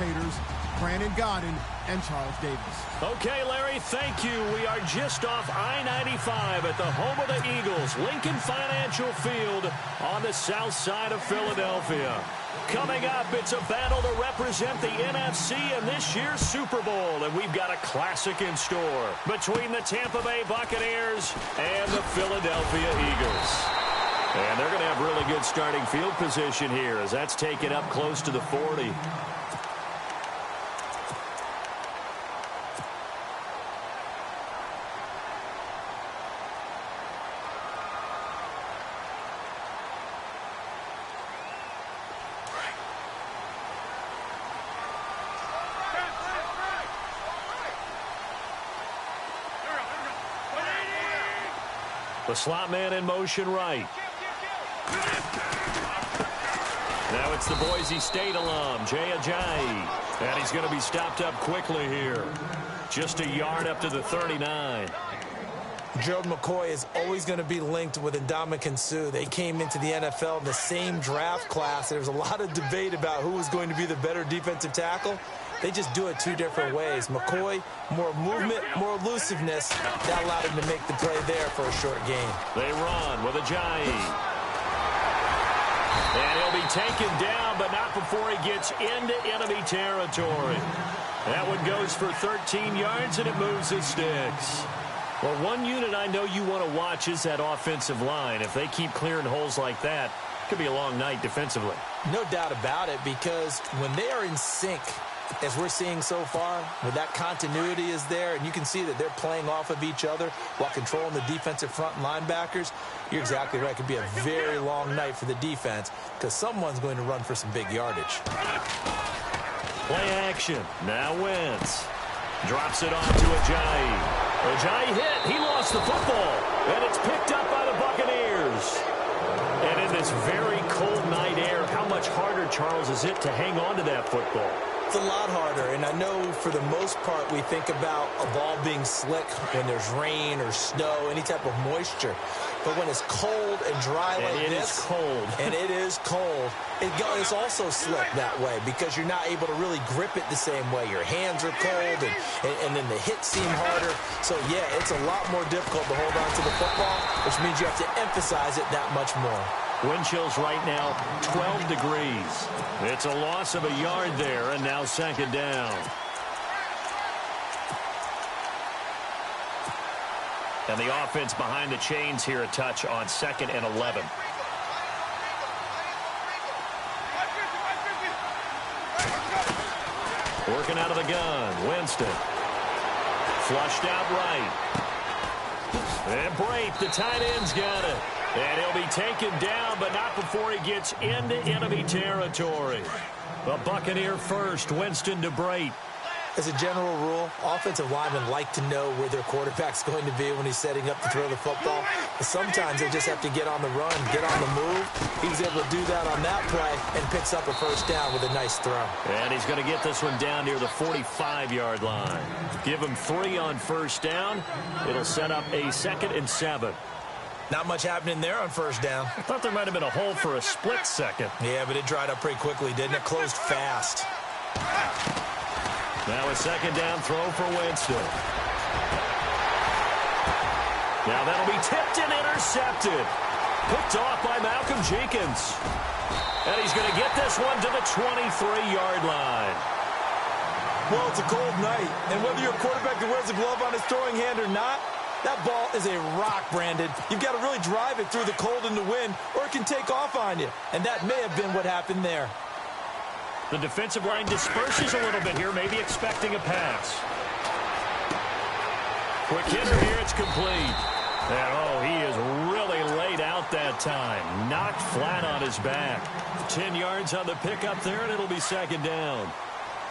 commentators, Brandon Godden and Charles Davis. Okay, Larry, thank you. We are just off I-95 at the home of the Eagles, Lincoln Financial Field on the south side of Philadelphia. Coming up, it's a battle to represent the NFC in this year's Super Bowl, and we've got a classic in store between the Tampa Bay Buccaneers and the Philadelphia Eagles. And they're going to have really good starting field position here as that's taken up close to the 40. The slot man in motion right. Now it's the Boise State alum, Jay Ajayi. And he's going to be stopped up quickly here. Just a yard up to the 39. Gerald McCoy is always going to be linked with Ndamukong Suh. They came into the NFL in the same draft class. There's a lot of debate about who was going to be the better defensive tackle. They just do it two different ways. McCoy, more movement, more elusiveness. That allowed him to make the play there for a short gain. They run with Ajayi. And he'll be taken down, but not before he gets into enemy territory. That one goes for 13 yards, and it moves the sticks. Well, one unit I know you want to watch is that offensive line. If they keep clearing holes like that, it could be a long night defensively. No doubt about it, because when they are in sync, as we're seeing so far, when that continuity is there, and you can see that they're playing off of each other while controlling the defensive front linebackers, you're exactly right. It could be a very long night for the defense because someone's going to run for some big yardage. Play action. Now Wentz. Drops it off to Ajayi. Ajayi hit. He lost the football. And it's picked up by the Buccaneers. And in this very cold night air, how much harder, Charles, is it to hang on to that football? It's a lot harder, and I know for the most part we think about a ball being slick when there's rain or snow, any type of moisture. But when it's cold and dry like this, and it is cold, it's also slick that way because you're not able to really grip it the same way. Your hands are cold, and then the hits seem harder. So, yeah, it's a lot more difficult to hold on to the football, which means you have to emphasize it that much more. Wind chills right now, 12 degrees. It's a loss of a yard there, and now second down. And the offense behind the chains here a touch on 2nd and 11. Working out of the gun, Winston. Flushed out right. And Brate, the tight end's got it. And he'll be taken down, but not before he gets into enemy territory. The Buccaneer first, Winston to Brate. As a general rule, offensive linemen like to know where their quarterback's going to be when he's setting up to throw the football. But sometimes they just have to get on the run, get on the move. He was able to do that on that play and picks up a first down with a nice throw. And he's going to get this one down near the 45-yard line. Give him 3 on first down. It'll set up a 2nd and 7. Not much happening there on first down. I thought there might have been a hole for a split second. Yeah, but it dried up pretty quickly, didn't it? Closed fast. Now a 2nd down throw for Winston. Now that'll be tipped and intercepted. Picked off by Malcolm Jenkins. And he's going to get this one to the 23-yard line. Well, it's a cold night, and whether you're a quarterback that wears a glove on his throwing hand or not, that ball is a rock, Brandon. You've got to really drive it through the cold and the wind, or it can take off on you. And that may have been what happened there. The defensive line disperses a little bit here, maybe expecting a pass. Quick hitter here, it's complete. And, oh, he is really laid out that time. Knocked flat on his back. 10 yards on the pickup there, and it'll be 2nd down.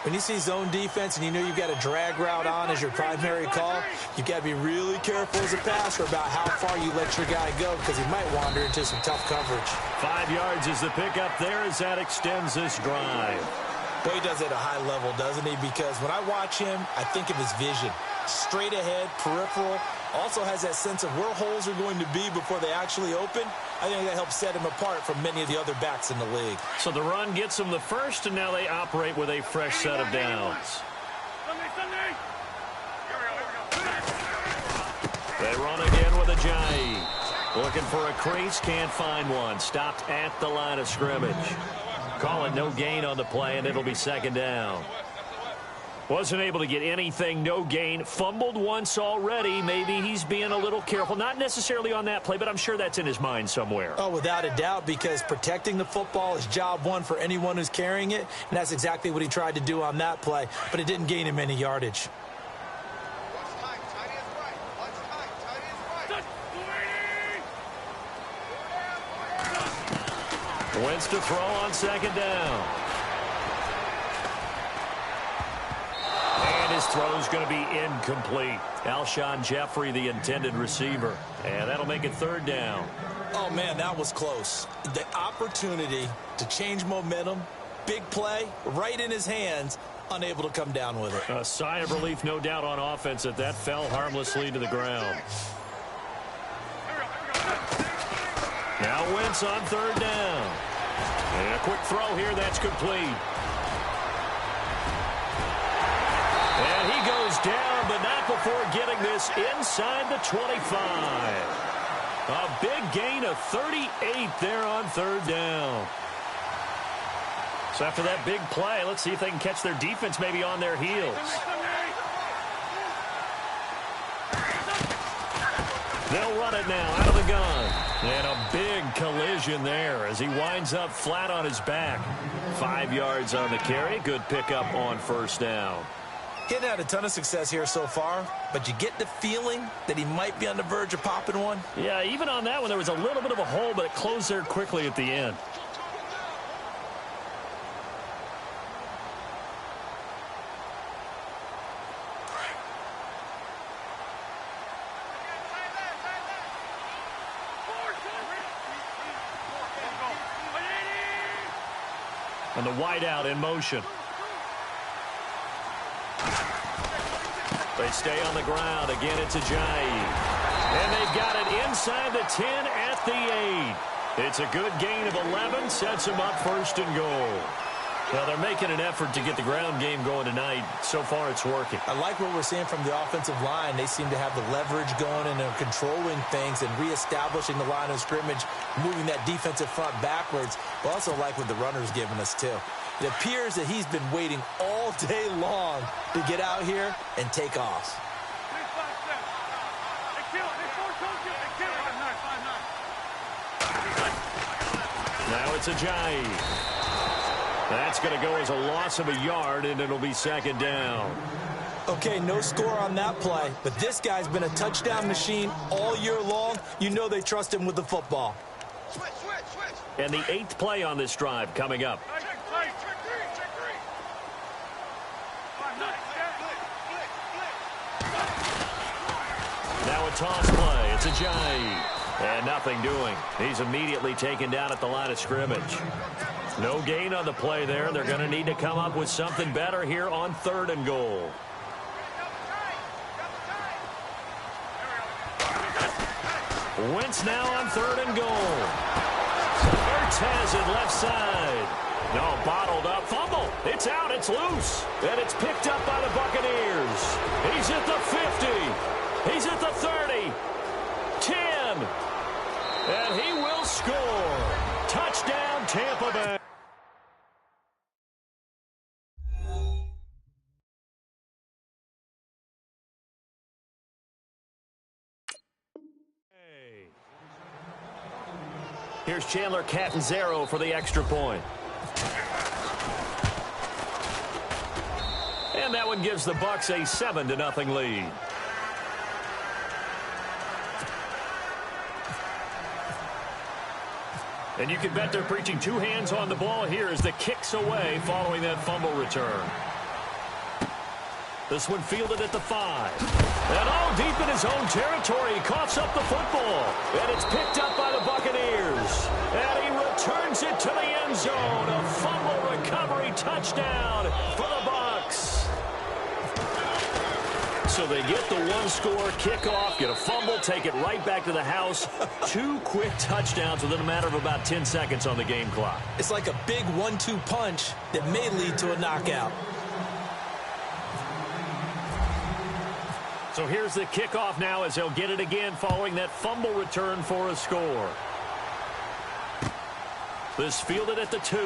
When you see zone defense and you know you've got a drag route on as your primary call, you've got to be really careful as a passer about how far you let your guy go because he might wander into some tough coverage. 5 yards is the pickup there as that extends this drive. Well, he does it at a high level, doesn't he? Because when I watch him, I think of his vision. straight ahead, peripheral. Also has that sense of where holes are going to be before they actually open. I think that helps set him apart from many of the other backs in the league. So the run gets them the first, and now they operate with a fresh set of downs. They run again with a Jai. Looking for a crease, can't find one. Stopped at the line of scrimmage. Call it no gain on the play, and it'll be second down. Wasn't able to get anything, no gain. Fumbled once already. Maybe he's being a little careful. Not necessarily on that play, but I'm sure that's in his mind somewhere. Oh, without a doubt, because protecting the football is job one for anyone who's carrying it, and that's exactly what he tried to do on that play, but it didn't gain him any yardage. Wentz to throw on second down. And his throw's going to be incomplete. Alshon Jeffrey, the intended receiver. And that'll make it third down. Oh, man, that was close. The opportunity to change momentum, big play, right in his hands, unable to come down with it. A sigh of relief, no doubt, on offense that fell harmlessly to the ground. Now Wentz on third down. And a quick throw here, that's complete. And he goes down, but not before getting this inside the 25. A big gain of 38 there on third down. So after that big play, let's see if they can catch their defense maybe on their heels. They'll run it now out of the gun. And a big collision there as he winds up flat on his back. 5 yards on the carry. Good pickup on first down. He hadn't had a ton of success here so far, but you get the feeling that he might be on the verge of popping one. Yeah, even on that one, there was a little bit of a hole, but it closed there quickly at the end. And the wideout in motion. They stay on the ground. Again, it's Ajayi. And they've got it inside the 10 at the 8. It's a good gain of 11. Sets them up first and goal. Well, they're making an effort to get the ground game going tonight. So far, it's working. I like what we're seeing from the offensive line. They seem to have the leverage going and they're controlling things and reestablishing the line of scrimmage, moving that defensive front backwards. I also like what the runner's giving us, too. It appears that he's been waiting all day long to get out here and take off. Now it's Ajayi. That's going to go as a loss of a yard, and it'll be second down. Okay, no score on that play, but this guy's been a touchdown machine all year long. You know they trust him with the football. And the 8th play on this drive coming up. Now a toss play. It's Ajayi. And nothing doing. He's immediately taken down at the line of scrimmage. No gain on the play there. They're going to need to come up with something better here on third and goal. Wentz now on third and goal. Ertz has it left side. No, bottled up. Fumble. It's out. It's loose. And it's picked up by the Buccaneers. He's at the 50. He's at the 30. 10. And he will score. Touchdown, Tampa Bay. Here's Chandler Catanzaro for the extra point. And that one gives the Bucs a 7-0 lead. And you can bet they're preaching two hands on the ball here as the kick's away following that fumble return. This one fielded at the 5. And all deep in his own territory, he coughs up the football. And it's picked up by the Buccaneers. And he returns it to the end zone. A fumble recovery touchdown for the Bucs. So they get the one-score kickoff, get a fumble, take it right back to the house. 2 quick touchdowns within a matter of about 10 seconds on the game clock. It's like a big 1-2 punch that may lead to a knockout. So here's the kickoff now as they'll get it again following that fumble return for a score. This fielded at the 2.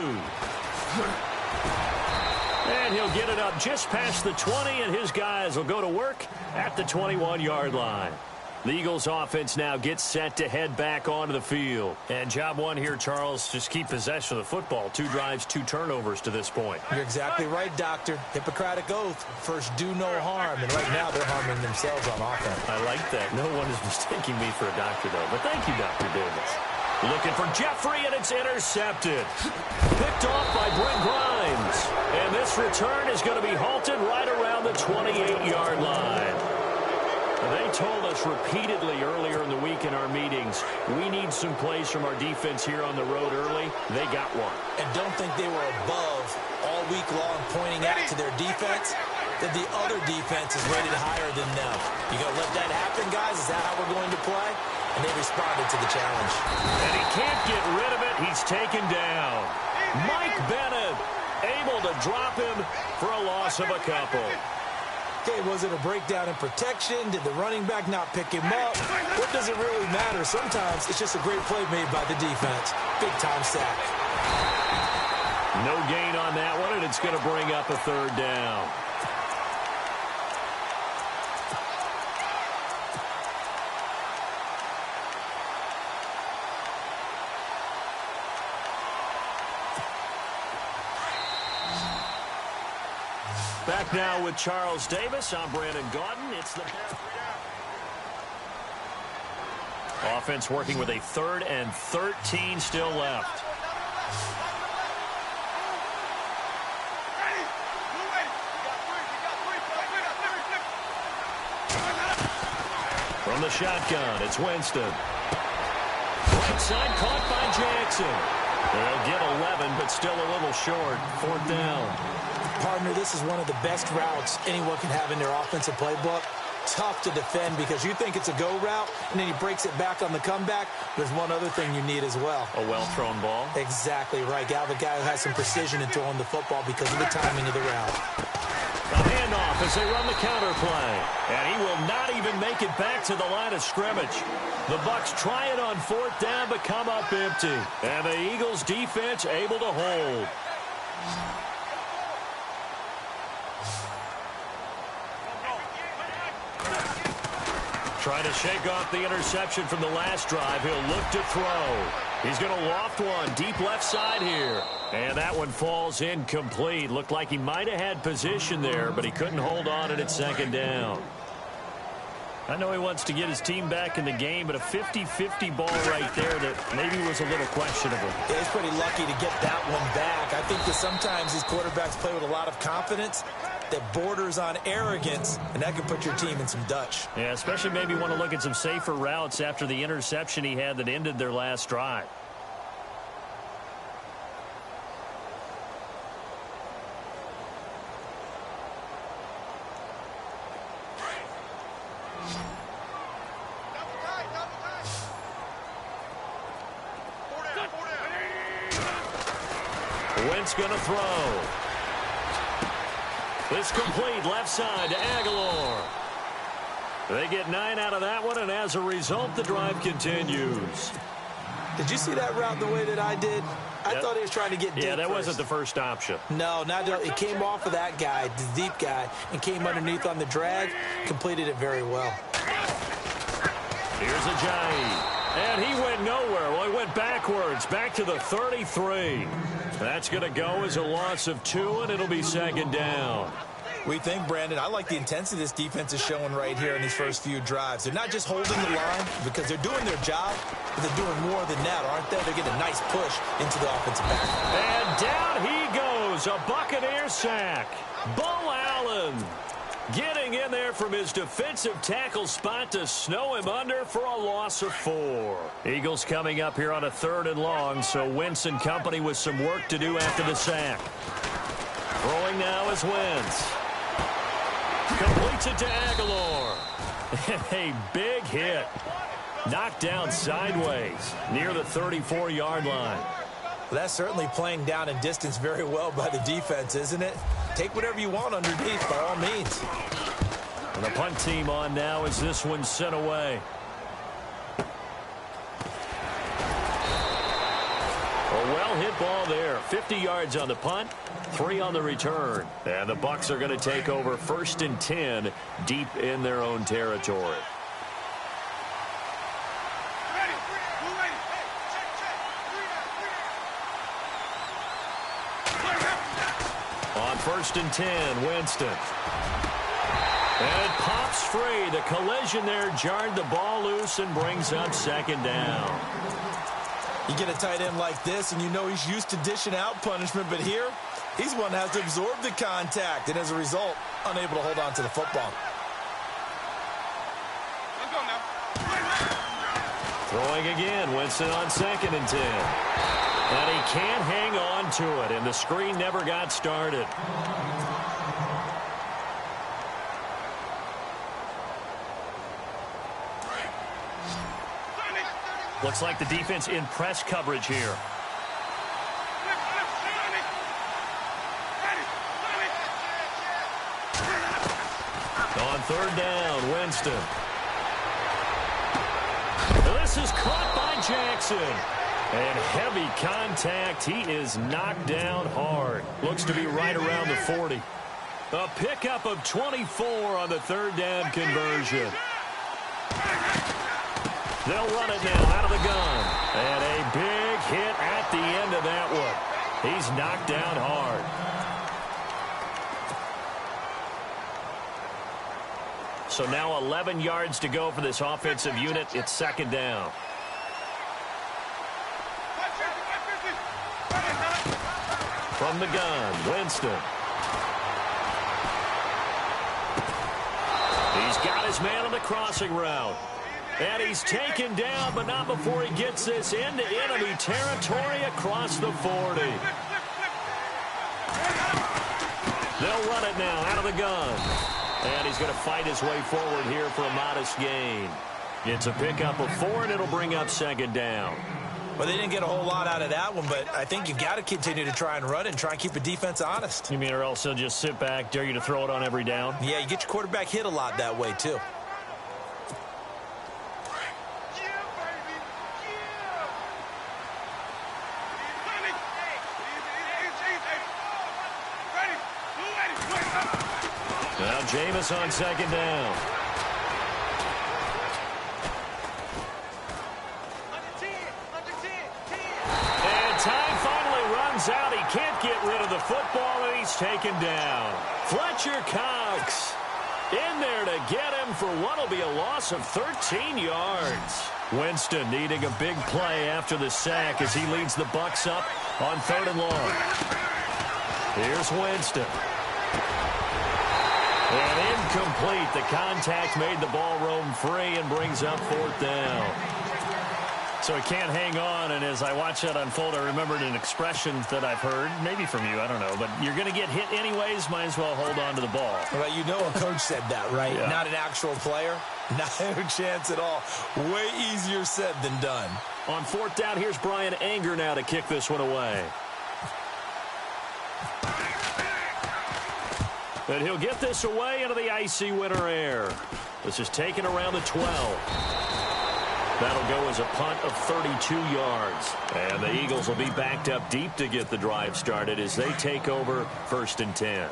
And he'll get it up just past the 20, and his guys will go to work at the 21-yard line. The Eagles offense now gets set to head back onto the field. And job one here, Charles, just keep possession of the football. 2 drives, 2 turnovers to this point. You're exactly right, Doctor. Hippocratic oath. First, do no harm. And right now, they're harming themselves on offense. I like that. No one is mistaking me for a doctor, though. But thank you, Dr. Davis. Looking for Jeffrey, and it's intercepted. Picked off by Brent Grimes. And this return is going to be halted right around the 28-yard line. They told us repeatedly earlier in the week in our meetings, we need some plays from our defense here on the road early. They got one. And don't think they were above all week long pointing out to their defense that the other defense is rated higher than them. You going to let that happen, guys? Is that how we're going to play? And they responded to the challenge. And he can't get rid of it. He's taken down. Mike Bennett able to drop him for a loss of a couple. Okay, was it a breakdown in protection? Did the running back not pick him up? What does it really matter? Sometimes it's just a great play made by the defense. Big-time sack. No gain on that one, and it's going to bring up a 3rd down. Back now with Charles Davis. I'm Brandon Gaudin. It's the offense working with a 3rd and 13 still left. From the shotgun, it's Winston. Right side caught by Jackson. They'll get 11, but still a little short. 4th down. Partner, this is one of the best routes anyone can have in their offensive playbook. Tough to defend because you think it's a go route, and then he breaks it back on the comeback. There's one other thing you need as well. A well-thrown ball? Exactly right. Got a guy who has some precision in throwing the football because of the timing of the route. A handoff as they run the counter play. And he will not even make it back to the line of scrimmage. The Bucs try it on 4th down, but come up empty. And the Eagles defense able to hold. Trying to shake off the interception from the last drive. He'll look to throw. He's going to loft one deep left side here. And that one falls incomplete. Looked like he might have had position there, but he couldn't hold on it at 2nd down. I know he wants to get his team back in the game, but a 50-50 ball right there that maybe was a little questionable. Yeah, he's pretty lucky to get that one back. I think that sometimes these quarterbacks play with a lot of confidence that borders on arrogance, and that can put your team in some Dutch. Yeah, especially maybe want to look at some safer routes after the interception he had that ended their last drive. Wentz going to throw. It's complete left side to Aguilar. They get 9 out of that one, and as a result, the drive continues. Did you see that route the way that I did? I thought he was trying to get deep. Yeah, that wasn't the first option. No, it came off of that guy, the deep guy, and came underneath on the drag. Completed it very well. Here's Ajayi. And he went nowhere. Well, he went backwards, back to the 33. That's going to go as a loss of 2, and it'll be 2nd down. We think, Brandon, I like the intensity this defense is showing right here in these first few drives. They're not just holding the line because they're doing their job, but they're doing more than that, aren't they? They're getting a nice push into the offensive back. And down he goes, a Buccaneer sack. Bo Allen getting in there from his defensive tackle spot to snow him under for a loss of 4. Eagles coming up here on a 3rd and long, so Wentz and company with some work to do after the sack. Throwing now is Wentz. Completes it to Aguilar. A big hit. Knocked down sideways near the 34-yard line. Well, that's certainly playing down in distance very well by the defense, isn't it? Take whatever you want underneath by all means. And the punt team on now as this one's sent away. A well-hit ball there. 50 yards on the punt, 3 on the return. And the Bucs are going to take over 1st and 10 deep in their own territory. On 1st and 10, Winston. And it pops free. The collision there jarred the ball loose and brings up 2nd down. You get a tight end like this, and you know he's used to dishing out punishment, but here, he's one that has to absorb the contact, and as a result, unable to hold on to the football. Let's go now. Throwing again, Winston on 2nd and 10. And he can't hang on to it, and the screen never got started. Looks like the defense in press coverage here. On 3rd down, Winston. This is caught by Jackson. And heavy contact. He is knocked down hard. Looks to be right around the 40. A pickup of 24 on the 3rd down conversion. They'll run it now out of the gun. And a big hit at the end of that one. He's knocked down hard. So now 11 yards to go for this offensive unit. It's 2nd down. From the gun, Winston. He's got his man on the crossing route. And he's taken down, but not before he gets this into enemy territory across the 40. They'll run it now out of the gun. And he's going to fight his way forward here for a modest gain. It's a pickup of 4, and it'll bring up 2nd down. Well, they didn't get a whole lot out of that one, but I think you've got to continue to try and run and try and keep a defense honest. You mean or else they'll just sit back, dare you to throw it on every down? Yeah, you get your quarterback hit a lot that way, too. Now Jameis on 2nd down. And time finally runs out. He can't get rid of the football, and he's taken down. Fletcher Cox in there to get him for what will be a loss of 13 yards. Winston needing a big play after the sack as he leads the Bucs up on 3rd and long. Here's Winston. And incomplete. The contact made the ball roam free and brings up 4th down. So he can't hang on, and as I watch that unfold, I remembered an expression that I've heard, maybe from you, I don't know, but you're going to get hit anyways, might as well hold on to the ball. Well, you know a coach said that, right? Yeah. Not an actual player. No chance at all. Way easier said than done. On 4th down, here's Brian Anger now to kick this one away. And he'll get this away into the icy winter air. This is taken around the 12. That'll go as a punt of 32 yards. And the Eagles will be backed up deep to get the drive started as they take over 1st and 10.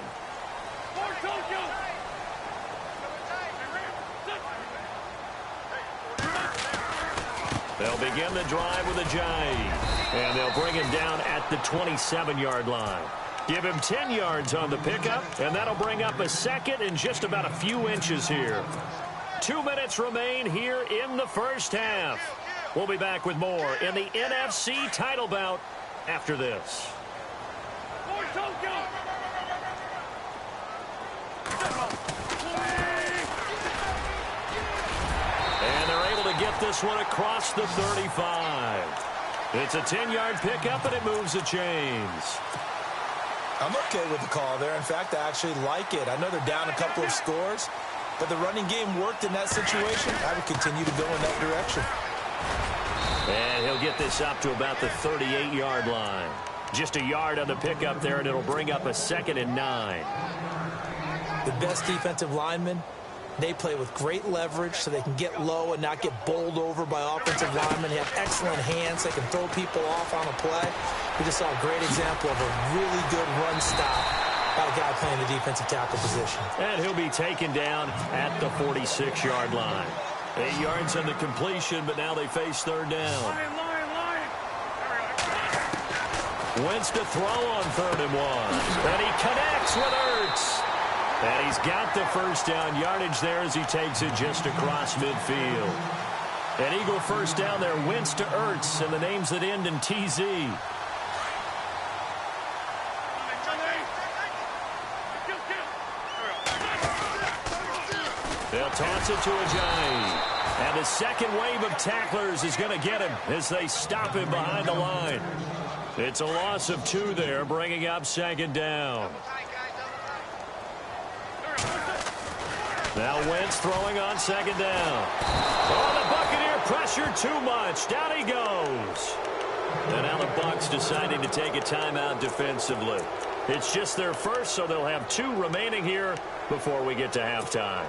They'll begin the drive with a jive. And they'll bring him down at the 27-yard line. Give him 10 yards on the pickup, and that'll bring up a 2nd and just about a few inches here. 2 minutes remain here in the first half. We'll be back with more in the NFC title bout after this. And they're able to get this one across the 35. It's a 10-yard pickup, and it moves the chains. I'm okay with the call there. In fact, I actually like it. I know they're down a couple of scores, but the running game worked in that situation. I would continue to go in that direction. And he'll get this up to about the 38-yard line. Just a yard on the pickup there, and it'll bring up a 2nd and 9. The best defensive linemen, they play with great leverage so they can get low and not get bowled over by offensive linemen. They have excellent hands. They can throw people off on a play. We just saw a great example of a really good run stop by a guy playing the defensive tackle position. And he'll be taken down at the 46-yard line. 8 yards on the completion, but now they face 3rd down. Wentz to throw on 3rd and 1. And he connects with Ertz. And he's got the first down yardage there as he takes it just across midfield. An Eagle first down there, Wentz to Ertz, and the names that end in TZ. They'll toss it to Ajayi. And the second wave of tacklers is going to get him as they stop him behind the line. It's a loss of 2 there, bringing up 2nd down. Now Wentz throwing on 2nd down. Oh, the Buccaneer pressure too much. Down he goes. And now the Bucs deciding to take a timeout defensively. It's just their first, so they'll have 2 remaining here before we get to halftime.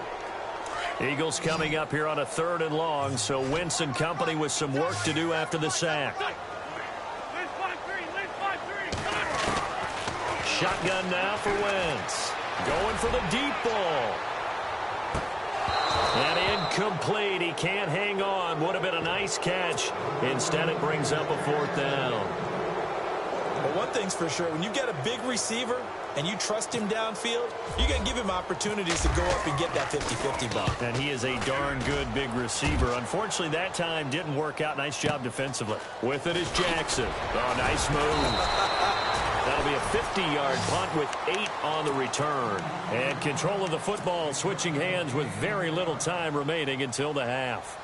Eagles coming up here on a 3rd and long, so Wentz and company with some work to do after the sack. Shotgun now for Wentz. Going for the deep ball. And incomplete. He can't hang on. Would have been a nice catch. Instead, it brings up a 4th down. Well, one thing's for sure. When you get a big receiver and you trust him downfield, you're going to give him opportunities to go up and get that 50-50 ball. And he is a darn good big receiver. Unfortunately, that time didn't work out. Nice job defensively. With it is Jackson. Oh, nice move. That'll be a 50-yard punt with 8 on the return. And control of the football switching hands with very little time remaining until the half.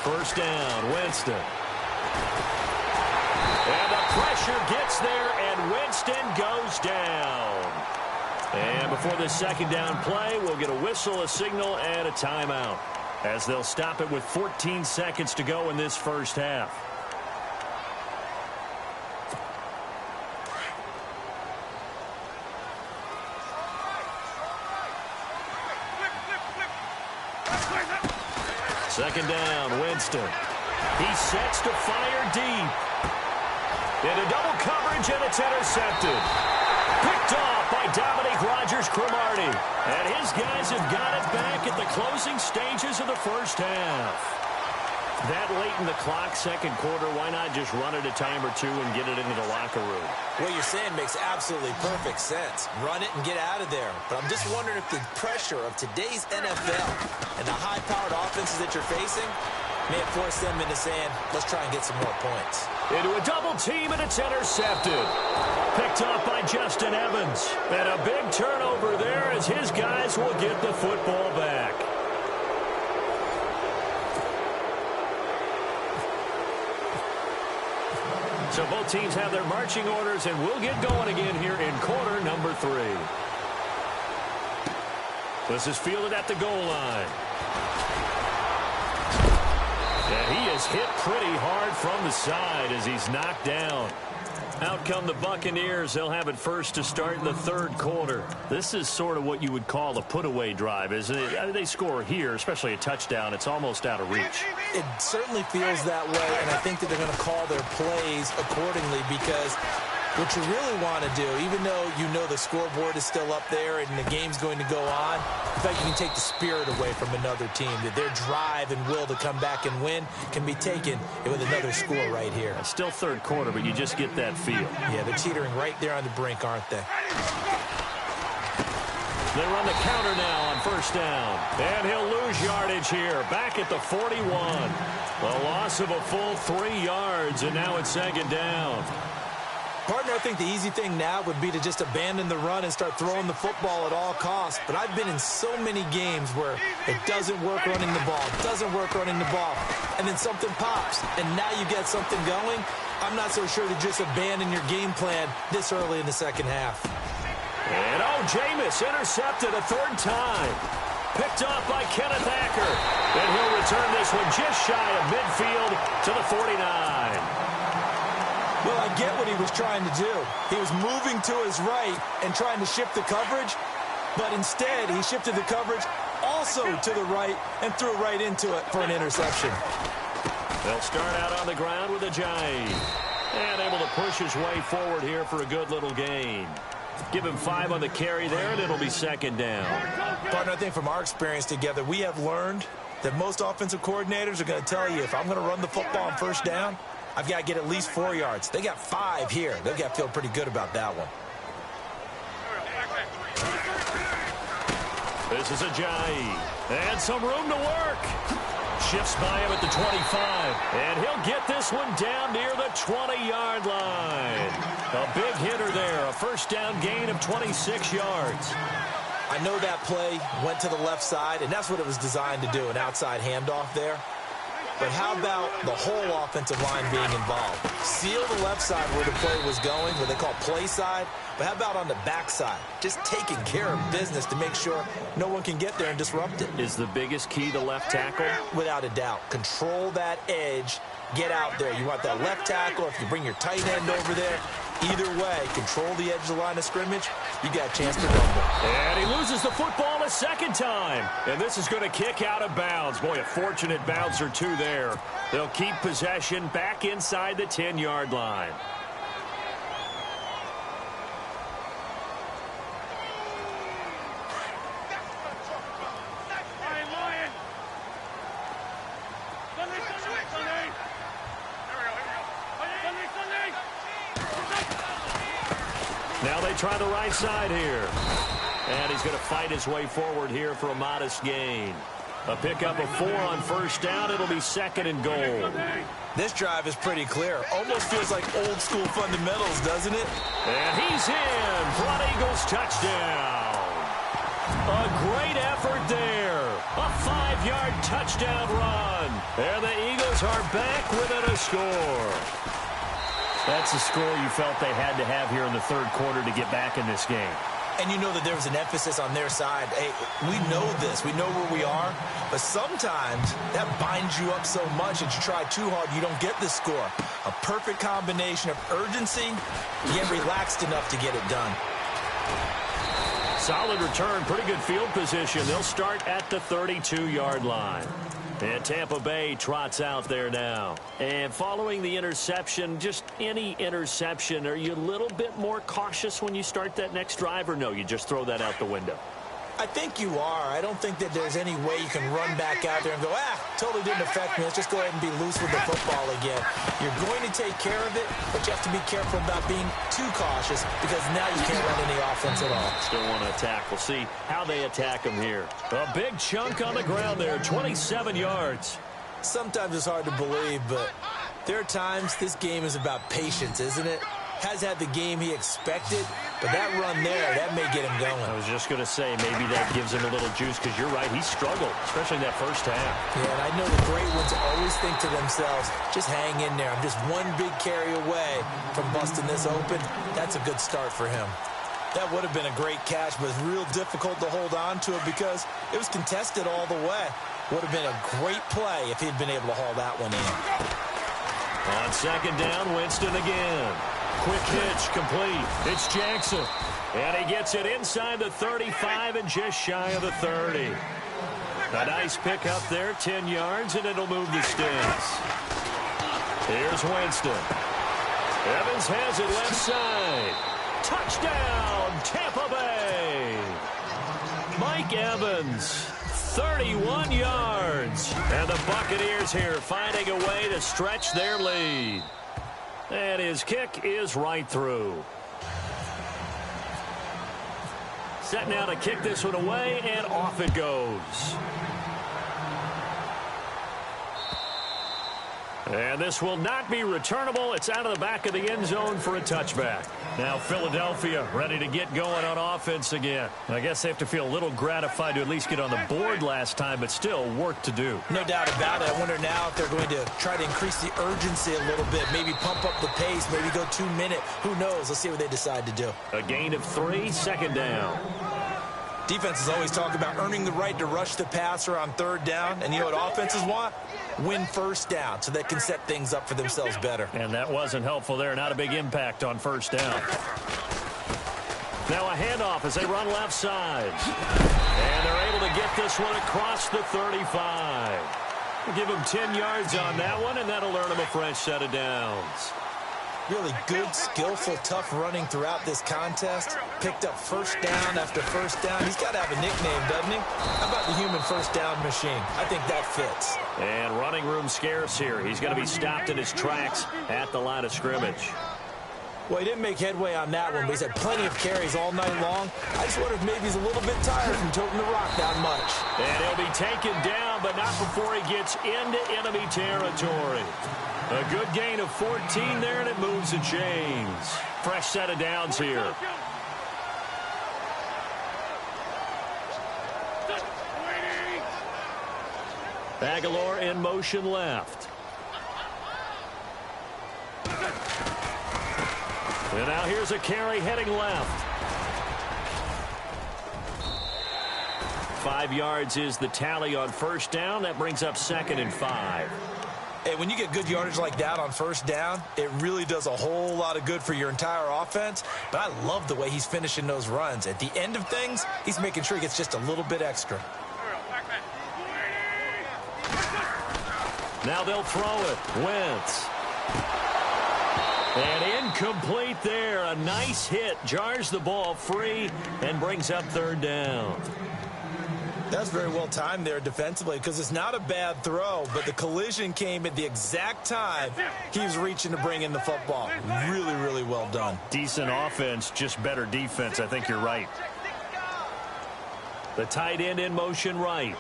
First down, Winston. And the pressure gets there, and Winston goes down. And before this 2nd down play, we'll get a whistle, a signal, and a timeout, as they'll stop it with 14 seconds to go in this first half. Second down, Winston. He sets to fire deep. Into double coverage, and it's intercepted. Picked off by Dominique Rodgers-Cromartie. And his guys have got it back at the closing stages of the first half. That late in the clock, 2nd quarter, why not just run it a time or 2 and get it into the locker room? What you're saying makes absolutely perfect sense. Run it and get out of there. But I'm just wondering if the pressure of today's NFL and the high-powered offenses that you're facing may have forced them into saying, let's try and get some more points. Into a double team, and it's intercepted. Picked off by Justin Evans. And a big turnover there as his guys will get the football back. So both teams have their marching orders, and we'll get going again here in quarter number 3. This is fielded at the goal line. And he is hit pretty hard from the side as he's knocked down. Out come the Buccaneers. They'll have it first to start in the 3rd quarter. This is sort of what you would call a put-away drive, isn't it? I mean, they score here, especially a touchdown. It's almost out of reach. It certainly feels that way, and I think that they're going to call their plays accordingly, because what you really want to do, even though you know the scoreboard is still up there and the game's going to go on, in fact, you can take the spirit away from another team. That their drive and will to come back and win can be taken with another score right here. It's still 3rd quarter, but you just get that feel. Yeah, they're teetering right there on the brink, aren't they? They run the counter now on first down. And he'll lose yardage here. Back at the 41. A loss of a full 3 yards, and now it's 2nd down. Partner, I think the easy thing now would be to just abandon the run and start throwing the football at all costs. But I've been in so many games where it doesn't work running the ball, and then something pops, and now you get something going. I'm not so sure to just abandon your game plan this early in the second half. And Jameis intercepted a third time. Picked off by Kenneth Acker. And he'll return this one just shy of midfield to the 49. Well, I get what he was trying to do. He was moving to his right and trying to shift the coverage, but instead he shifted the coverage also to the right and threw right into it for an interception. They'll start out on the ground with Ajayi. And able to push his way forward here for a good little gain. Give him 5 on the carry there, and it'll be second down. Partner, I think from our experience together, we have learned that most offensive coordinators are going to tell you, if I'm going to run the football on first down, I've got to get at least 4 yards. They got 5 here. They've got to feel pretty good about that one. This is Ajayi. And some room to work. Shifts by him at the 25. And he'll get this one down near the 20-yard line. A big hitter there. A first down gain of 26 yards. I know that play went to the left side, and that's what it was designed to do, an outside handoff there. But how about the whole offensive line being involved? Seal the left side where the play was going, what they call play side. But how about on the backside? Just taking care of business to make sure no one can get there and disrupt it. Is the biggest key the left tackle? Without a doubt. Control that edge. Get out there. You want that left tackle. If you bring your tight end over there, either way, control the edge of the line of scrimmage, you got a chance to rumble. And he loses the football a second time. And this is going to kick out of bounds. Boy, a fortunate bounce or two there. They'll keep possession back inside the 10-yard line. Now they try the right side here. And he's going to fight his way forward here for a modest gain. A pickup of 4 on first down. It'll be second and goal. This drive is pretty clear. Almost feels like old school fundamentals, doesn't it? And he's in for an Eagles touchdown. A great effort there. A 5-yard touchdown run. And the Eagles are back within a score. That's the score you felt they had to have here in the third quarter to get back in this game. And you know that there was an emphasis on their side. Hey, we know this. We know where we are. But sometimes that binds you up so much that you try too hard, you don't get the score. A perfect combination of urgency, yet relaxed enough to get it done. Solid return. Pretty good field position. They'll start at the 32-yard line. And Tampa Bay trots out there now. And following the interception, just any interception, are you a little bit more cautious when you start that next drive, or no, you just throw that out the window? I think you are. I don't think that there's any way you can run back out there and go, totally didn't affect me. Let's just go ahead and be loose with the football again. You're going to take care of it, but you have to be careful about being too cautious because now you can't run any offense at all. Still want to attack. We'll see how they attack him here. A big chunk on the ground there, 27 yards. Sometimes it's hard to believe, but there are times this game is about patience, isn't it? Has had the game he expected, but that run there, that may get him going. I was just going to say, maybe that gives him a little juice, because you're right, he struggled, especially in that first half. Yeah, and I know the great ones always think to themselves, just hang in there. I'm just one big carry away from busting this open. That's a good start for him. That would have been a great catch, but it's real difficult to hold on to it because it was contested all the way. Would have been a great play if he'd been able to haul that one in. On second down, Winston again. Quick hitch, complete. It's Jackson. And he gets it inside the 35 and just shy of the 30. A nice pickup there, 10 yards, and it'll move the sticks. Here's Winston. Evans has it left side. Touchdown, Tampa Bay. Mike Evans, 31 yards. And the Buccaneers here finding a way to stretch their lead. And his kick is right through. Set now to kick this one away, and off it goes. And this will not be returnable. It's out of the back of the end zone for a touchback. Now Philadelphia ready to get going on offense again. I guess they have to feel a little gratified to at least get on the board last time, but still work to do. No doubt about it. I wonder now if they're going to try to increase the urgency a little bit, maybe pump up the pace, maybe go 2 minute. Who knows? Let's see what they decide to do. A gain of 3, 2nd down. Defenses always talk about earning the right to rush the passer on 3rd down, and you know what offenses want? Win 1st down so they can set things up for themselves better. And that wasn't helpful there. Not a big impact on 1st down. Now a handoff as they run left side. And they're able to get this one across the 35. We'll give them 10 yards on that one, and that'll earn them a fresh set of downs. Really good, skillful, tough running throughout this contest. Picked up 1st down after 1st down. He's got to have a nickname, doesn't he? How about the human 1st down machine? I think that fits. And running room scarce here. He's going to be stopped in his tracks at the line of scrimmage. Well, he didn't make headway on that one, but he's had plenty of carries all night long. I just wonder if maybe he's a little bit tired from toting the rock down much. And he'll be taken down, but not before he gets into enemy territory. A good gain of 14 there, and it moves the chains. Fresh set of downs here. Aguilar in motion left. And now here's a carry heading left. 5 yards is the tally on 1st down. That brings up 2nd and 5. Hey, when you get good yardage like that on 1st down, it really does a whole lot of good for your entire offense. But I love the way he's finishing those runs. At the end of things, he's making sure he gets just a little bit extra. Now they'll throw it. Wentz. And incomplete there. A nice hit. Jars the ball free and brings up 3rd down. That's very well timed there defensively because it's not a bad throw, but the collision came at the exact time he was reaching to bring in the football. Really, really well done. Decent offense, just better defense. I think you're right. The tight end in motion right.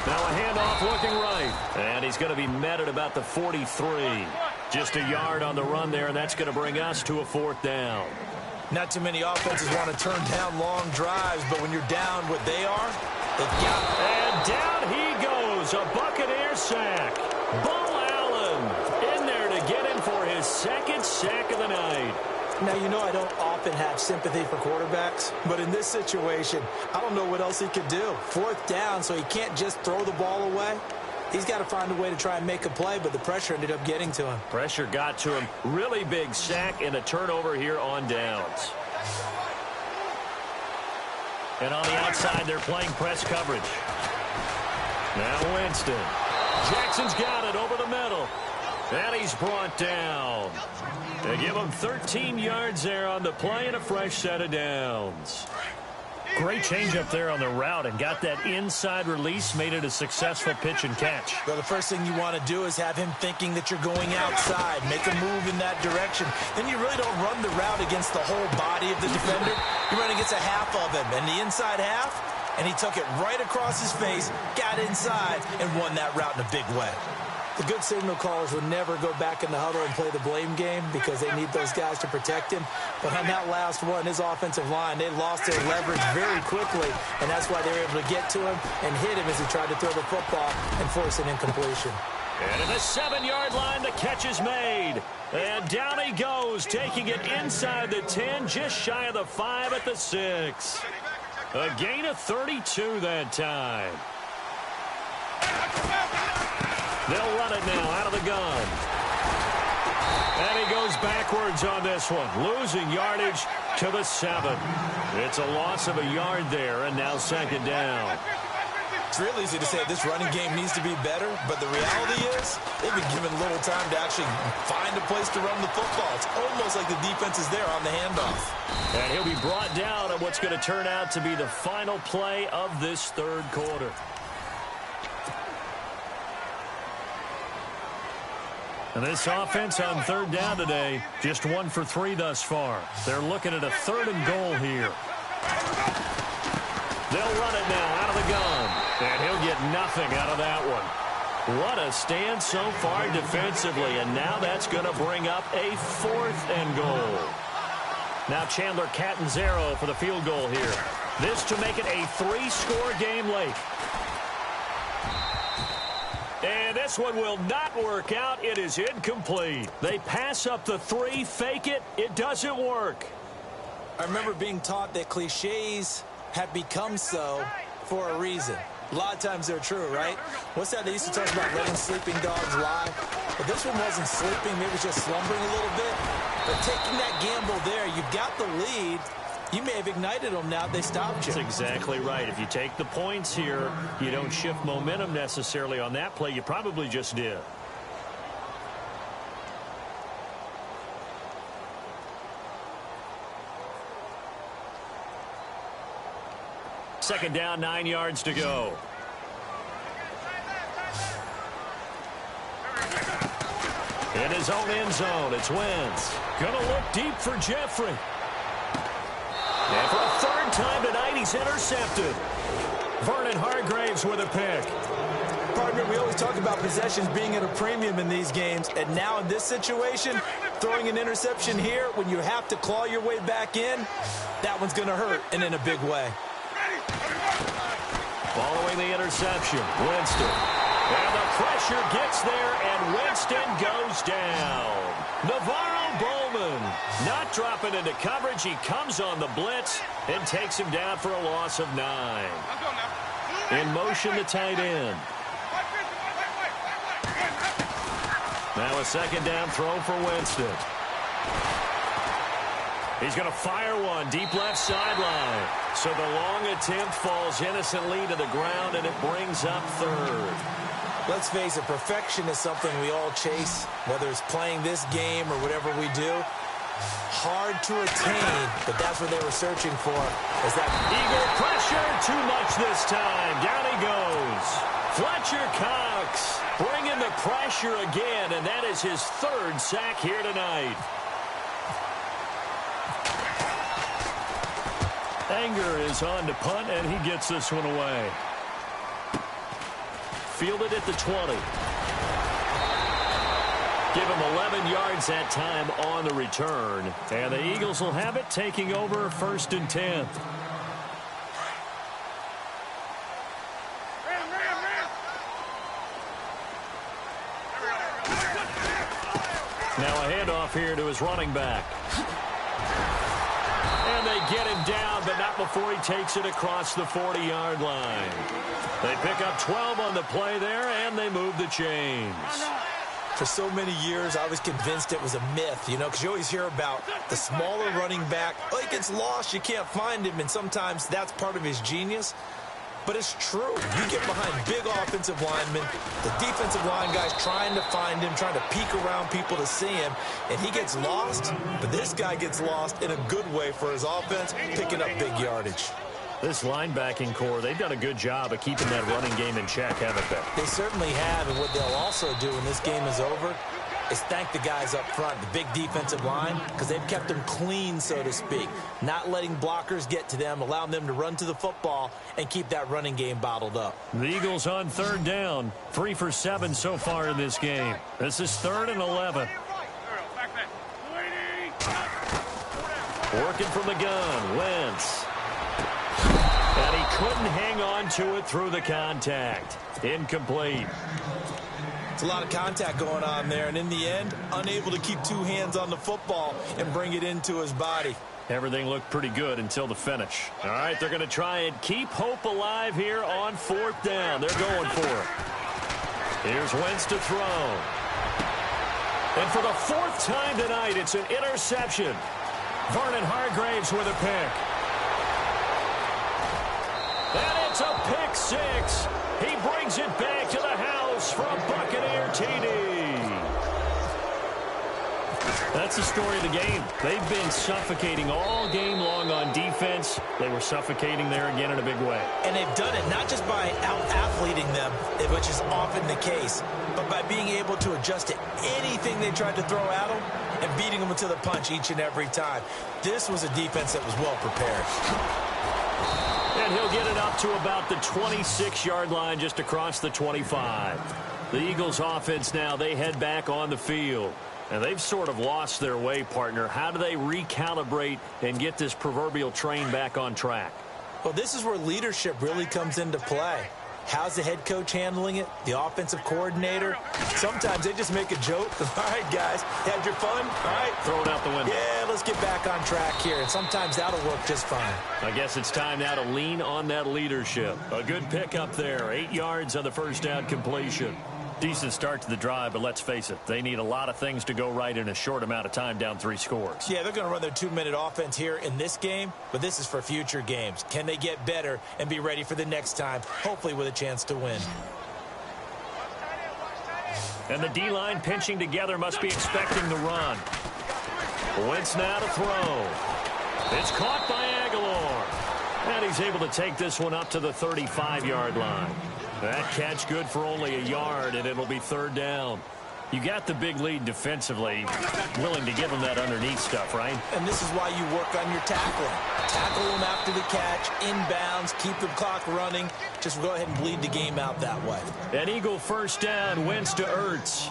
Now a handoff looking right. And he's going to be met at about the 43. Just a yard on the run there, and that's going to bring us to a 4th down. Not too many offenses want to turn down long drives, but when you're down what they are, they've got it. And down he goes. A Buccaneer sack. Bo Allen in there to get him for his 2nd sack of the night. Now, you know I don't often have sympathy for quarterbacks, but in this situation, I don't know what else he could do. 4th down, so he can't just throw the ball away. He's got to find a way to try and make a play, but the pressure ended up getting to him. Pressure got to him. Really big sack and a turnover here on downs. And on the outside, they're playing press coverage. Now Winston. Jackson's got it over the middle. And he's brought down. They give him 13 yards there on the play and a fresh set of downs. Great change up there on the route and got that inside release, made it a successful pitch and catch. Well, the first thing you want to do is have him thinking that you're going outside, make a move in that direction. Then you really don't run the route against the whole body of the defender. You run against a half of him, and the inside half, and he took it right across his face, got inside, and won that route in a big way. The good signal callers would never go back in the huddle and play the blame game because they need those guys to protect him. But on that last one, his offensive line, they lost their leverage very quickly, and that's why they were able to get to him and hit him as he tried to throw the football and force an incompletion. And at the 7-yard line, the catch is made. And down he goes, taking it inside the 10, just shy of the 5 at the 6. A gain of 32 that time. They'll run it now out of the gun. And he goes backwards on this one, losing yardage to the 7. It's a loss of a yard there, and now 2nd down. It's real easy to say this running game needs to be better, but the reality is they've been given little time to actually find a place to run the football. It's almost like the defense is there on the handoff. And he'll be brought down on what's going to turn out to be the final play of this 3rd quarter. And this offense on 3rd down today, just 1 for 3 thus far. They're looking at a 3rd and goal here. They'll run it now out of the gun. And he'll get nothing out of that one. What a stand so far defensively, and now that's going to bring up a 4th and goal. Now Chandler Catanzaro for the field goal here. This to make it a 3-score game late. And this one will not work out. It is incomplete. They pass up the 3, fake it. It doesn't work. I remember being taught that cliches have become so for a reason. A lot of times they're true, right? What's that they used to talk about, letting sleeping dogs lie? But this one wasn't sleeping, maybe it was just slumbering a little bit. But taking that gamble there, you've got the lead. You may have ignited them now. They stopped you. That's exactly right. If you take the points here, you don't shift momentum necessarily on that play. You probably just did. Second down, 9 yards to go. In his own end zone, it's Wentz. Gonna look deep for Jeffrey. And for a 3rd time tonight, he's intercepted. Vernon Hargreaves with a pick. Partner, we always talk about possessions being at a premium in these games. And now in this situation, throwing an interception here when you have to claw your way back in, that one's going to hurt, and in a big way. Following the interception, Winston. And the pressure gets there, and Winston goes down. Navarro Bowman not dropping into coverage. He comes on the blitz and takes him down for a loss of 9. In motion, the tight end. Now a 2nd down throw for Winston. He's going to fire one deep left sideline. So the long attempt falls innocently to the ground, and it brings up 3rd. Let's face it, perfection is something we all chase, whether it's playing this game or whatever we do. Hard to attain, but that's what they were searching for. Is that Eagle pressure, too much this time. Down he goes. Fletcher Cox bringing the pressure again, and that is his 3rd sack here tonight. Anger is on to punt, and he gets this one away. Fielded at the 20. Give him 11 yards that time on the return. And the Eagles will have it, taking over 1st and 10. Now a handoff here to his running back. And they get him down, but not before he takes it across the 40-yard line. They pick up 12 on the play there, and they move the chains. For so many years, I was convinced it was a myth, you know, because you always hear about the smaller running back. Oh, he gets lost, you can't find him, and sometimes that's part of his genius. But it's true. You get behind big offensive linemen, the defensive line guys trying to find him, trying to peek around people to see him, and he gets lost. But this guy gets lost in a good way for his offense, picking up big yardage. This linebacking core, they've done a good job of keeping that running game in check, haven't they? They certainly have, and what they'll also do when this game is over is thank the guys up front, the big defensive line, because they've kept them clean, so to speak, not letting blockers get to them, allowing them to run to the football and keep that running game bottled up. The Eagles on 3rd down, 3 for 7 so far in this game. This is 3rd and 11. Working from the gun, Wentz. And he couldn't hang on to it through the contact. Incomplete. It's a lot of contact going on there, and in the end, unable to keep 2 hands on the football and bring it into his body. Everything looked pretty good until the finish. All right, they're going to try and keep hope alive here on 4th down. They're going for it. Here's Wentz to throw. And for the 4th time tonight, it's an interception. Vernon Hargreaves with a pick. And it's a pick 6. He brings it back to the house for a Buccaneer TD. That's the story of the game. They've been suffocating all game long on defense. They were suffocating there again in a big way. And they've done it not just by out-athleting them, which is often the case, but by being able to adjust to anything they tried to throw at them and beating them to the punch each and every time. This was a defense that was well prepared. And he'll get it up to about the 26-yard line, just across the 25. The Eagles offense now, they head back on the field. And they've sort of lost their way, partner. How do they recalibrate and get this proverbial train back on track? Well, this is where leadership really comes into play. How's the head coach handling it? The offensive coordinator? Sometimes they just make a joke. All right, guys, had your fun? All right. Throw it out the window. Yeah, let's get back on track here. And sometimes that'll work just fine. I guess it's time now to lean on that leadership. A good pickup there. 8 yards on the first down completion. Decent start to the drive, but let's face it, they need a lot of things to go right in a short amount of time, down 3 scores. Yeah, they're going to run their 2-minute offense here in this game, but this is for future games. Can they get better and be ready for the next time, hopefully with a chance to win? And the D-line pinching together, must be expecting the run. Wentz now to throw. It's caught by Aguilar. And he's able to take this one up to the 35-yard line. That catch good for only a yard, and it'll be 3rd down. You got the big lead defensively, willing to give them that underneath stuff, right? And this is why you work on your tackling. Tackle them after the catch, inbounds, keep the clock running. Just go ahead and bleed the game out that way. An Eagle first down, Wentz to Ertz.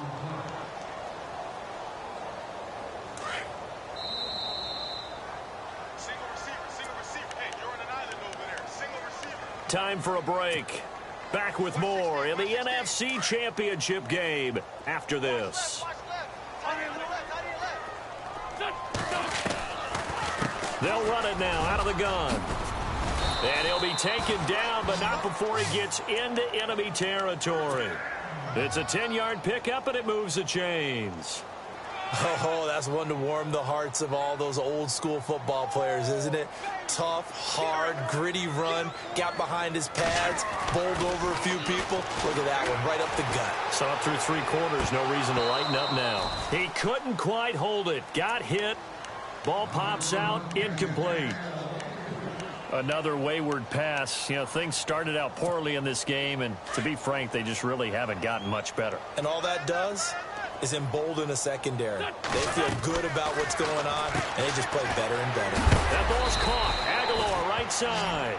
Time for a break. Back with more in the NFC Championship game after this. They'll run it now out of the gun. And he'll be taken down, but not before he gets into enemy territory. It's a 10-yard pickup, and it moves the chains. Oh, that's one to warm the hearts of all those old-school football players, isn't it? Tough, hard, gritty run, got behind his pads, bowled over a few people. Look at that one, right up the gut. So up through 3 quarters, no reason to lighten up now. He couldn't quite hold it. Got hit. Ball pops out, incomplete. Another wayward pass. You know, things started out poorly in this game, and to be frank, they just really haven't gotten much better. And all that does is embolden a secondary. They feel good about what's going on, and they just play better and better. That ball's caught. Aguilar, right side.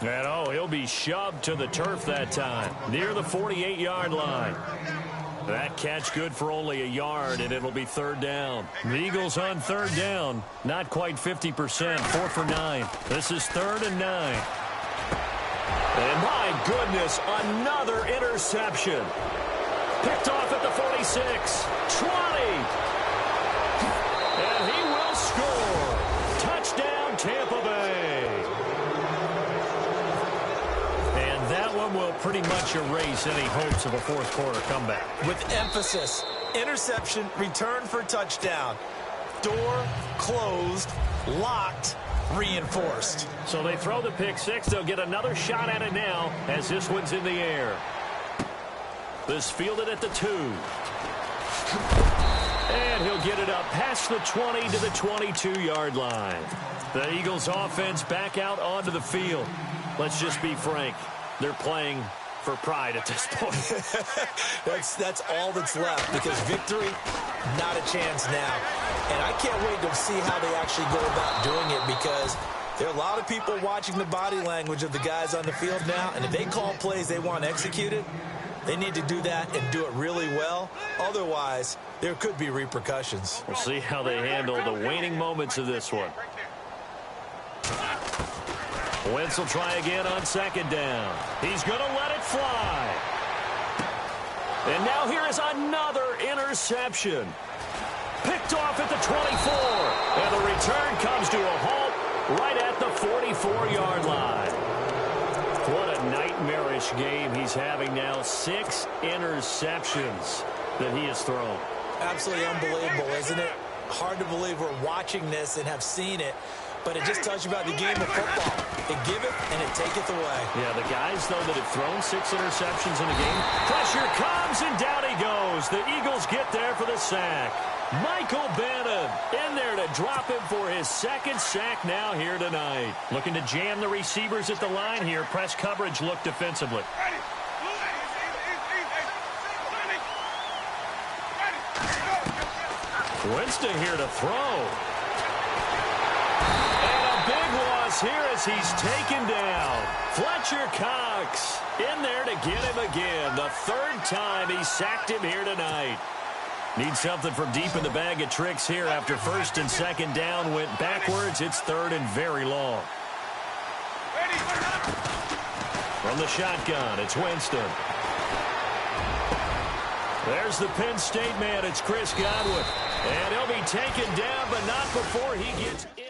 And, oh, he'll be shoved to the turf that time, near the 48-yard line. That catch good for only a yard, and it'll be 3rd down. The Eagles on 3rd down, not quite 50%, 4 for 9. This is 3rd and 9. And, my goodness, another interception. Picked off at the 46, 20. And he will score. Touchdown, Tampa Bay. And that one will pretty much erase any hopes of a 4th quarter comeback. With emphasis, interception, return for touchdown. Door closed, locked, reinforced. So they throw the pick 6. They'll get another shot at it now as this one's in the air. This fielded at the 2. And he'll get it up past the 20 to the 22-yard line. The Eagles offense back out onto the field. Let's just be frank. They're playing for pride at this point. That's all that's left, because victory, not a chance now. And I can't wait to see how they actually go about doing it, because there are a lot of people watching the body language of the guys on the field now, and if they call plays they want executed, they need to do that and do it really well. Otherwise, there could be repercussions. We'll see how they handle the waning moments of this one. Wentz will try again on 2nd down. He's going to let it fly. And now here is another interception. Picked off at the 24. And the return comes to a halt right at the 44-yard line. What a nightmarish game he's having now. 6 interceptions that he has thrown. Absolutely unbelievable, isn't it? Hard to believe we're watching this and have seen it, but it just tells you about the game of football. It giveth and it taketh away. Yeah, the guys, though, that have thrown 6 interceptions in a game, pressure comes, and down he goes. The Eagles get there for the sack. Michael Bannon in there to drop him for his 2nd sack now here tonight. Looking to jam the receivers at the line here. Press coverage look defensively. Winston here to throw. And a big loss is here as he's taken down. Fletcher Cox in there to get him again. The third time he sacked him here tonight. Need something from deep in the bag of tricks here after first and second down went backwards. It's third and very long. From the shotgun, it's Winston. There's the Penn State man. It's Chris Godwin. And he'll be taken down, but not before he gets in.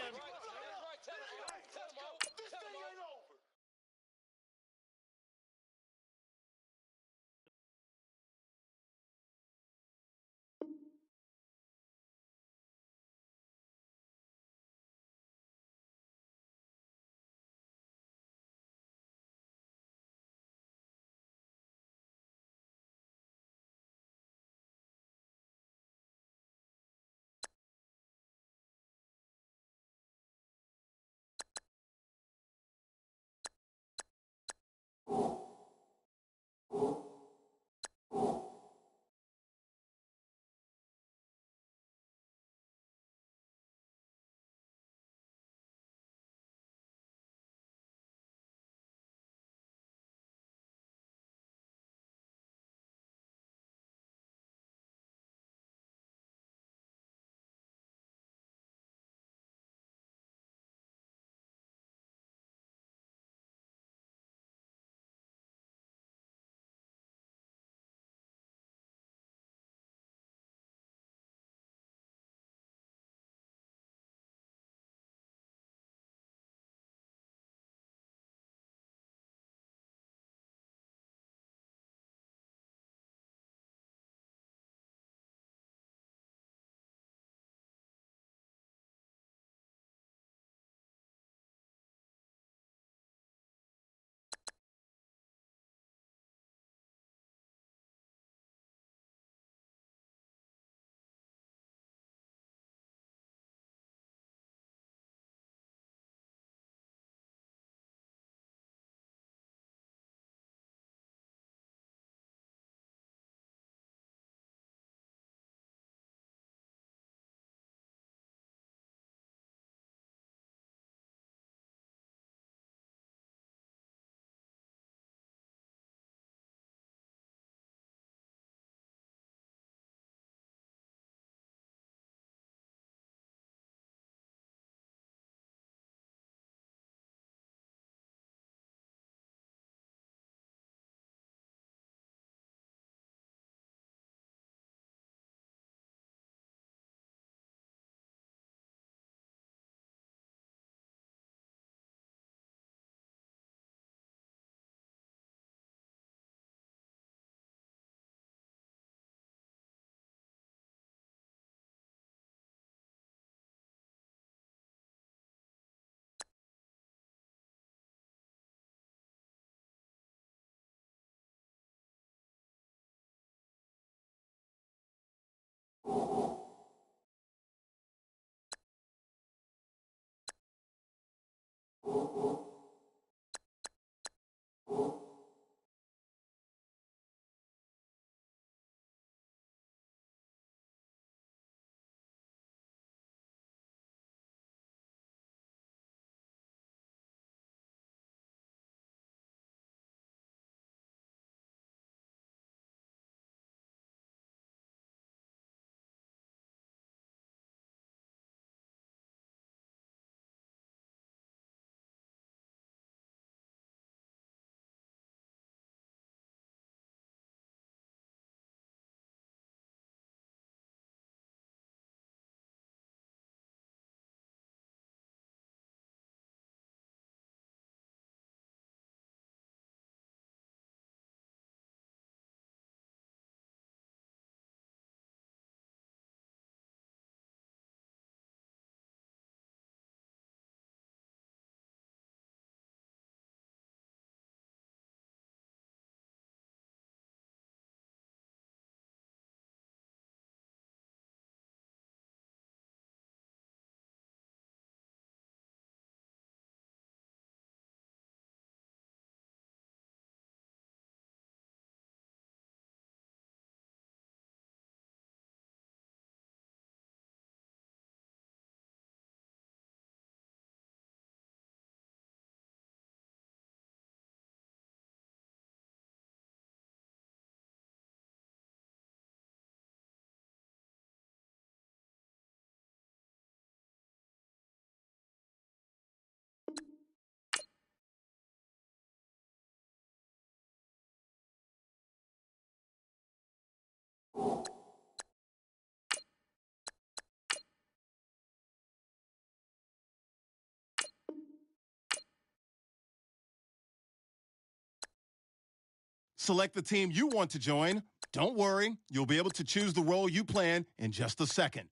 Select the team you want to join. Don't worry, you'll be able to choose the role you plan in just a second.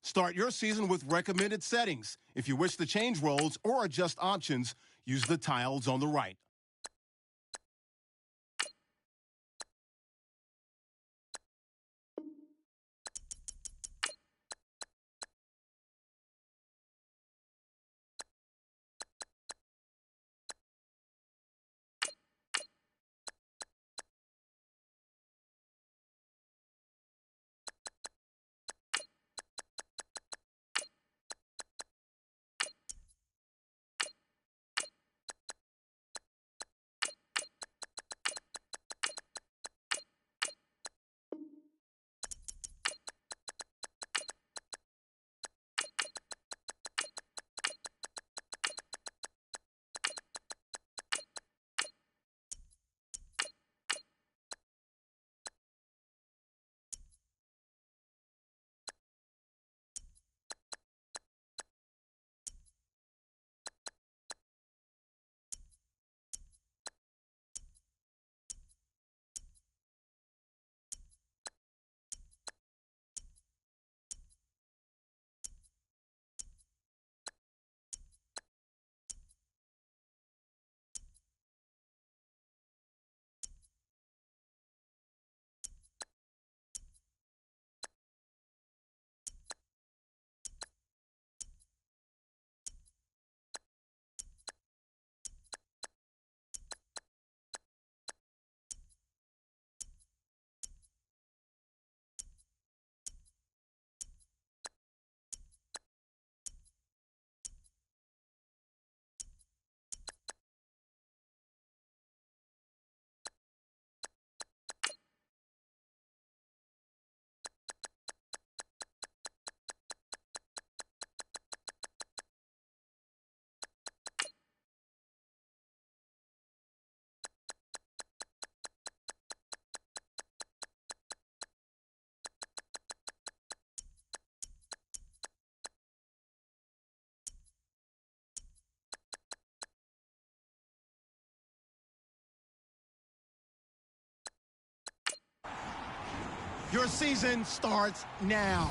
Start your season with recommended settings. If you wish to change roles or adjust options, use the tiles on the right. Your season starts now.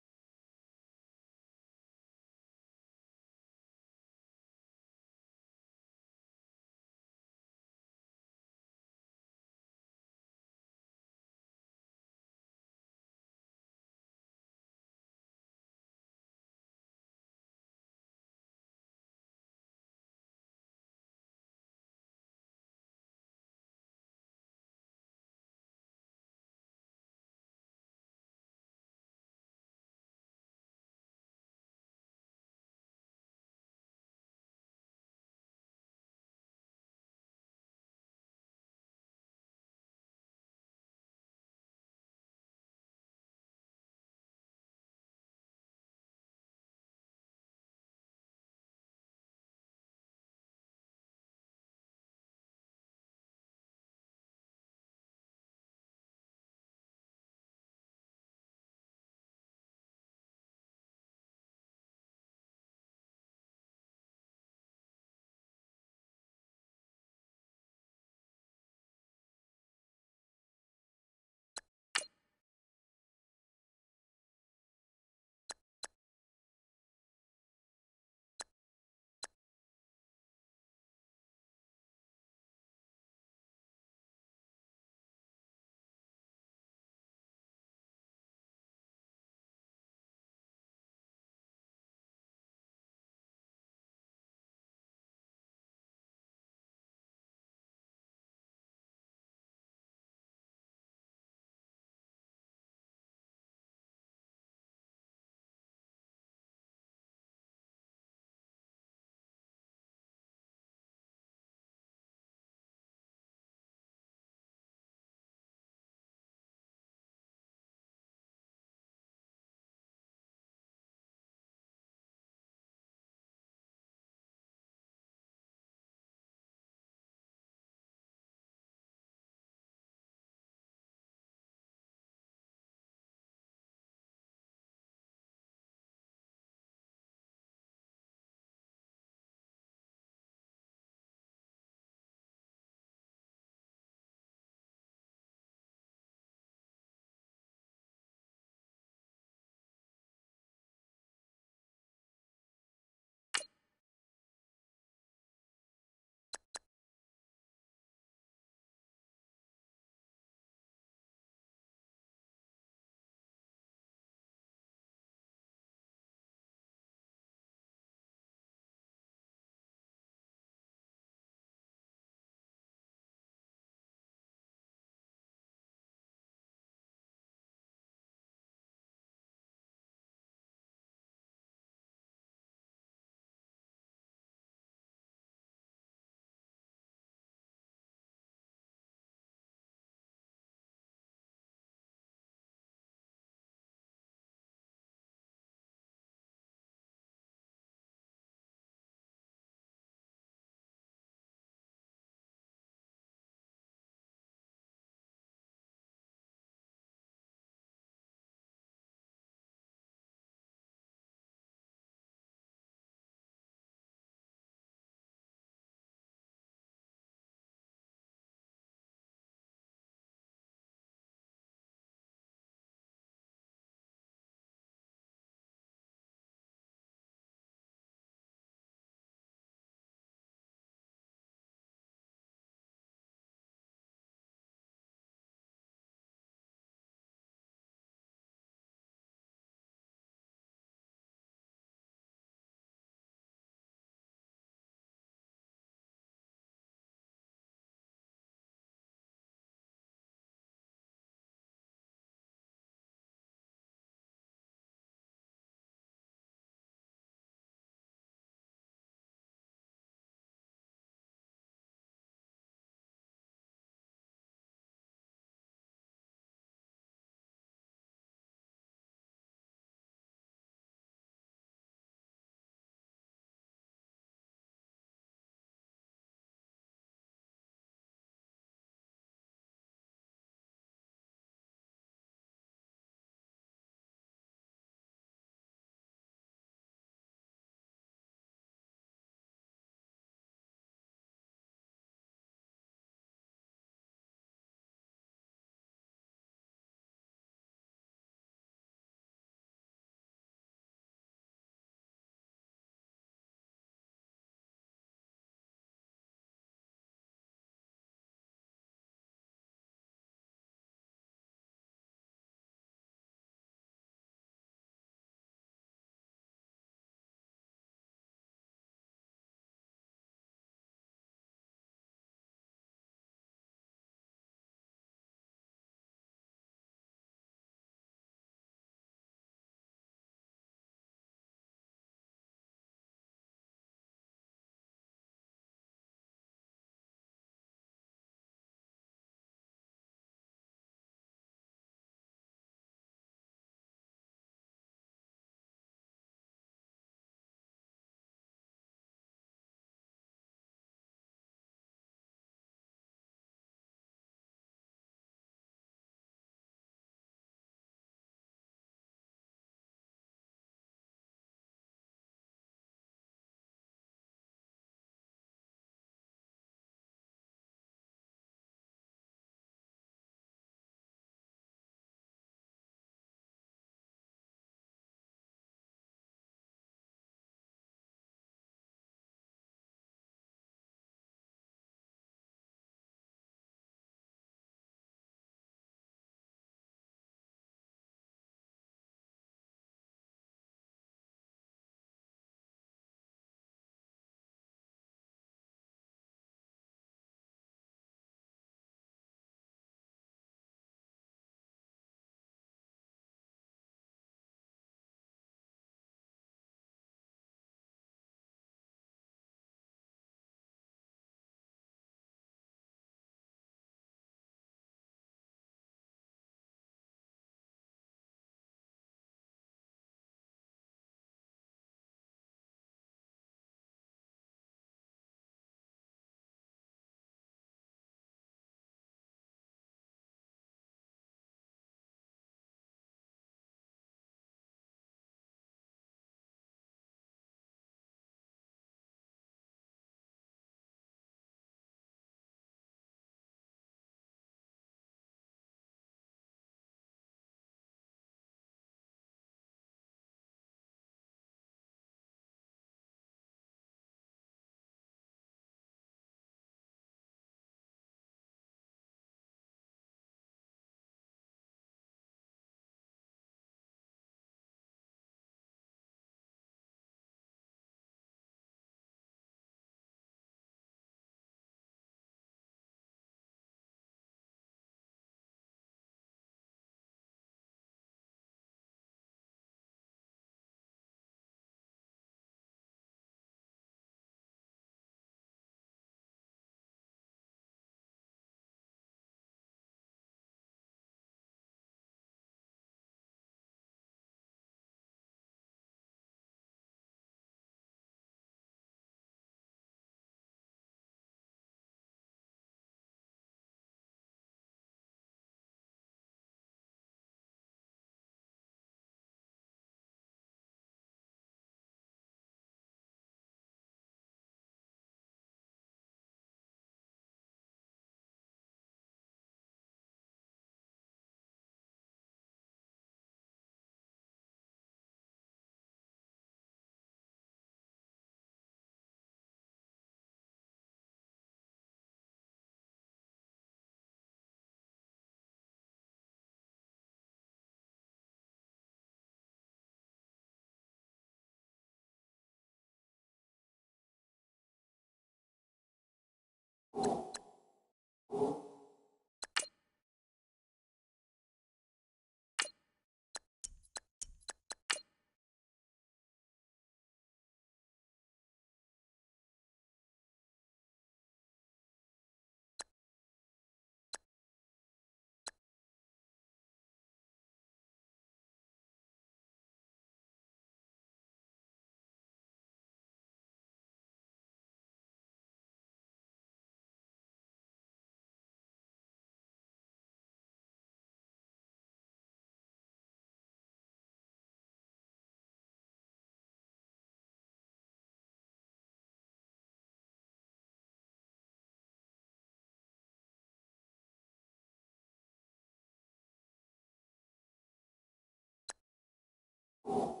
you.